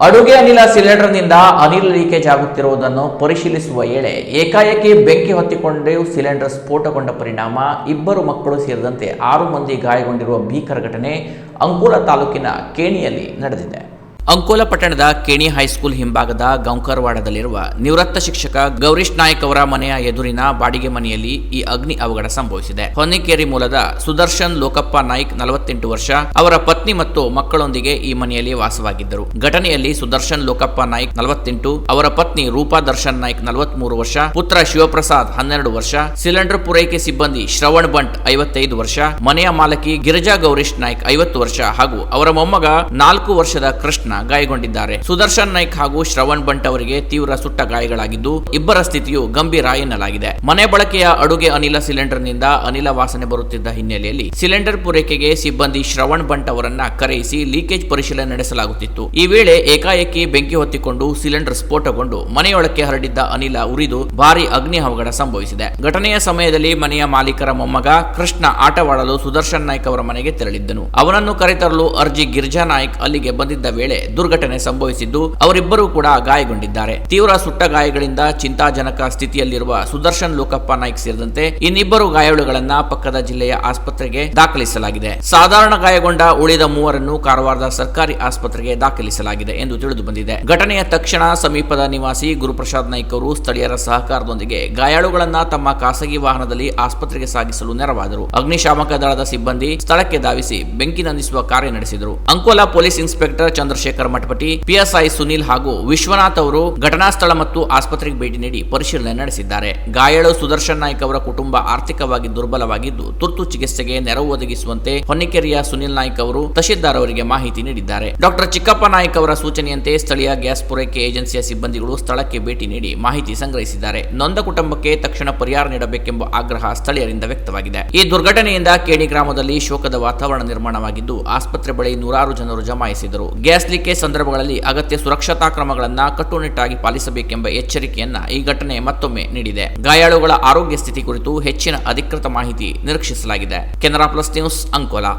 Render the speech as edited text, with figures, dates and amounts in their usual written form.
ಅಡುಗೆ ಅನಿಲ ಸಿಲಿಂಡರ್ನಿಂದ ಅನಿಲ ಲೀಕೇಜ್ ಆಗುತ್ತಿರುವುದನ್ನು ಪರಿಶೀಲಿಸುವ ವೇಳೆ ಏಕಾಏಕಿ ಬೆಂಕಿ ಹೊತ್ತಿಕೊಂಡು ಸಿಲಿಂಡರ್ ಸ್ಫೋಟಗೊಂಡ ಪರಿಣಾಮ ಇಬ್ಬರು ಮಕ್ಕಳು ಸೇರಿದಂತೆ 6 ಮಂದಿ ಗಾಯಗೊಂಡಿರುವ ಭೀಕರ ಘಟನೆ ಅಂಕೋಲಾ ತಾಲೂಕಿನ ಕೇಣಿಯಲ್ಲಿ ನಡೆದಿದೆ. ಅಂಕೋಲಾ ಪಟ್ಟಣದ ಕೇಣಿ ಹೈಸ್ಕೂಲ್ ಹಿಂಭಾಗದ ಗೌಂಕರವಾಡದಲ್ಲಿರುವ ನಿವೃತ್ತ ಶಿಕ್ಷಕ ಗೌರೀಶ್ ನಾಯ್ಕ್ ಅವರ ಮನೆಯ ಎದುರಿನ ಬಾಡಿಗೆ ಮನೆಯಲ್ಲಿ ಈ ಅಗ್ನಿ ಅವಘಡ ಸಂಭವಿಸಿದೆ. ಹೊನ್ನಿಕೇರಿ ಮೂಲದ ಸುದರ್ಶನ್ ಲೋಕಪ್ಪ ನಾಯ್ಕ್ 48 ವರ್ಷ ಅವರ ಪತ್ನಿ ಮತ್ತು ಮಕ್ಕಳೊಂದಿಗೆ ಈ ಮನೆಯಲ್ಲಿ ವಾಸವಾಗಿದ್ದರು. ಘಟನೆಯಲ್ಲಿ ಸುದರ್ಶನ್ ಲೋಕಪ್ಪ ನಾಯ್ಕ್ 48, ಅವರ ಪತ್ನಿ ರೂಪಾ ದರ್ಶನ್ ನಾಯ್ಕ್ 43 ವರ್ಷ, ಪುತ್ರ ಶಿವಪ್ರಸಾದ್ 12 ವರ್ಷ, ಸಿಲಿಂಡರ್ ಪೂರೈಕೆ ಸಿಬ್ಬಂದಿ ಶ್ರವಣ್ ಬಂಟ್ 55 ವರ್ಷ, ಮನೆಯ ಮಾಲಕಿ ಗಿರಿಜಾ ಗೌರೀಶ್ ನಾಯ್ಕ್ 50 ವರ್ಷ ಹಾಗೂ ಅವರ ಮೊಮ್ಮಗ 4 ವರ್ಷದ ಕೃಷ್ಣ ಗಾಯಗೊಂಡಿದ್ದಾರೆ. ಸುದರ್ಶನ್ ನಾಯ್ಕ್ ಹಾಗೂ ಶ್ರವಣ್ ಬಂಟ್ ಅವರಿಗೆ ತೀವ್ರ ಸುಟ್ಟ ಗಾಯಗಳಾಗಿದ್ದು ಇಬ್ಬರ ಸ್ಥಿತಿಯು ಗಂಭೀರ ಎನ್ನಲಾಗಿದೆ. ಮನೆ ಬಳಕೆಯ ಅಡುಗೆ ಅನಿಲ ಸಿಲಿಂಡರ್ನಿಂದ ಅನಿಲ ವಾಸನೆ ಬರುತ್ತಿದ್ದ ಹಿನ್ನೆಲೆಯಲ್ಲಿ ಸಿಲಿಂಡರ್ ಪೂರೈಕೆಗೆ ಸಿಬ್ಬಂದಿ ಶ್ರವಣ್ ಬಂಟ್ ಅವರನ್ನ ಕರೆಯಿಸಿ ಲೀಕೇಜ್ ಪರಿಶೀಲನೆ ನಡೆಸಲಾಗುತ್ತಿತ್ತು. ಈ ವೇಳೆ ಏಕಾಏಕಿ ಬೆಂಕಿ ಹೊತ್ತಿಕೊಂಡು ಸಿಲಿಂಡರ್ ಸ್ಫೋಟಗೊಂಡು ಮನೆಯೊಳಕ್ಕೆ ಹರಡಿದ್ದ ಅನಿಲ ಉರಿದು ಭಾರಿ ಅಗ್ನಿ ಅವಘಡ ಸಂಭವಿಸಿದೆ. ಘಟನೆಯ ಸಮಯದಲ್ಲಿ ಮನೆಯ ಮಾಲೀಕರ ಮೊಮ್ಮಗ ಕೃಷ್ಣ ಆಟವಾಡಲು ಸುದರ್ಶನ್ ನಾಯ್ಕ್ ಅವರ ಮನೆಗೆ ತೆರಳಿದ್ದನು. ಅವನನ್ನು ಕರೆತರಲು ಅರ್ಜಿ ಗಿರ್ಜಾ ನಾಯ್ಕ್ ಅಲ್ಲಿಗೆ ಬಂದಿದ್ದ ವೇಳೆ ದುರ್ಘಟನೆ ಸಂಭವಿಸಿದ್ದು ಅವರಿಬ್ಬರೂ ಕೂಡ ಗಾಯಗೊಂಡಿದ್ದಾರೆ. ತೀವ್ರ ಸುಟ್ಟ ಗಾಯಗಳಿಂದ ಚಿಂತಾಜನಕ ಸ್ಥಿತಿಯಲ್ಲಿರುವ ಸುದರ್ಶನ್ ಲೋಕಪ್ಪ ನಾಯ್ಕ್ ಸೇರಿದಂತೆ ಇನ್ನಿಬ್ಬರು ಗಾಯಾಳುಗಳನ್ನ ಪಕ್ಕದ ಜಿಲ್ಲೆಯ ಆಸ್ಪತ್ರೆಗೆ ದಾಖಲಿಸಲಾಗಿದೆ. ಸಾಧಾರಣ ಗಾಯಗೊಂಡ ಉಳಿದ ಮೂವರನ್ನು ಕಾರವಾರದ ಸರ್ಕಾರಿ ಆಸ್ಪತ್ರೆಗೆ ದಾಖಲಿಸಲಾಗಿದೆ ಎಂದು ತಿಳಿದು ಬಂದಿದೆ. ಘಟನೆಯ ತಕ್ಷಣ ಸಮೀಪದ ನಿವಾಸಿ ಗುರುಪ್ರಸಾದ್ ನಾಯ್ಕ್ ಅವರು ಸ್ಥಳೀಯರ ಸಹಕಾರದೊಂದಿಗೆ ಗಾಯಾಳುಗಳನ್ನ ತಮ್ಮ ಖಾಸಗಿ ವಾಹನದಲ್ಲಿ ಆಸ್ಪತ್ರೆಗೆ ಸಾಗಿಸಲು ನೆರವಾದರು. ಅಗ್ನಿಶಾಮಕ ದಳದ ಸಿಬ್ಬಂದಿ ಸ್ಥಳಕ್ಕೆ ಧಾವಿಸಿ ಬೆಂಕಿ ನಂದಿಸುವ ಕಾರ್ಯ ನಡೆಸಿದರು. Ankola police inspector Chandrashekar Mathapati, PSI Sunil ಹಾಗೂ ವಿಶ್ವನಾಥ್ ಅವರು ಘಟನಾ ಸ್ಥಳ ಮತ್ತು ಆಸ್ಪತ್ರೆಗೆ ಭೇಟಿ ನೀಡಿ ಪರಿಶೀಲನೆ ನಡೆಸಿದ್ದಾರೆ. ಗಾಯಾಳು ಸುದರ್ಶನ್ ನಾಯ್ಕ್ ಅವರ ಕುಟುಂಬ ಆರ್ಥಿಕವಾಗಿ ದುರ್ಬಲವಾಗಿದ್ದು ತುರ್ತು ಚಿಕಿತ್ಸೆಗೆ ನೆರವು ಒದಗಿಸುವಂತೆ ಹೊನ್ನಿಕೆರೆಯ ಸುನಿಲ್ ನಾಯ್ಕ್ ಅವರು ತಹಶೀಲ್ದಾರ್ ಅವರಿಗೆ ಮಾಹಿತಿ ನೀಡಿದ್ದಾರೆ. ಡಾಕ್ಟರ್ ಚಿಕ್ಕಪ್ಪ ನಾಯ್ಕ್ ಅವರ ಸೂಚನೆಯಂತೆ ಸ್ಥಳೀಯ ಗ್ಯಾಸ್ ಪೂರೈಕೆ ಏಜೆನ್ಸಿಯ ಸಿಬ್ಬಂದಿಗಳು ಸ್ಥಳಕ್ಕೆ ಭೇಟಿ ನೀಡಿ ಮಾಹಿತಿ ಸಂಗ್ರಹಿಸಿದ್ದಾರೆ. ನೊಂದ ಕುಟುಂಬಕ್ಕೆ ತಕ್ಷಣ ಪರಿಹಾರ ನೀಡಬೇಕೆಂಬ ಆಗ್ರಹ ಸ್ಥಳೀಯರಿಂದ ವ್ಯಕ್ತವಾಗಿದೆ. ಈ ದುರ್ಘಟನೆಯಿಂದ ಕೇಣಿ ಗ್ರಾಮದಲ್ಲಿ ಶೋಕದ ವಾತಾವರಣ ನಿರ್ಮಾಣವಾಗಿದ್ದು ಆಸ್ಪತ್ರೆ ಬಳಿ ನೂರಾರು ಜನರು ಜಮಾಯಿಸಿದರು. ಗ್ಯಾಸ್ ಲೀಕೇಜ್ ಸಂದರ್ಭಗಳಲ್ಲಿ ಅಗತ್ಯ ಸುರಕ್ಷತಾ ಕ್ರಮಗಳನ್ನು ಕಟ್ಟುನಿಟ್ಟಾಗಿ ಪಾಲಿಸಬೇಕೆಂಬ ಎಚ್ಚರಿಕೆಯನ್ನ ಈ ಘಟನೆ ಮತ್ತೊಮ್ಮೆ ನೀಡಿದೆ. ಗಾಯಾಳುಗಳ ಆರೋಗ್ಯ ಸ್ಥಿತಿ ಕುರಿತು ಹೆಚ್ಚಿನ ಅಧಿಕೃತ ಮಾಹಿತಿ ನಿರೀಕ್ಷಿಸಲಾಗಿದೆ. Canara plus news, Ankola.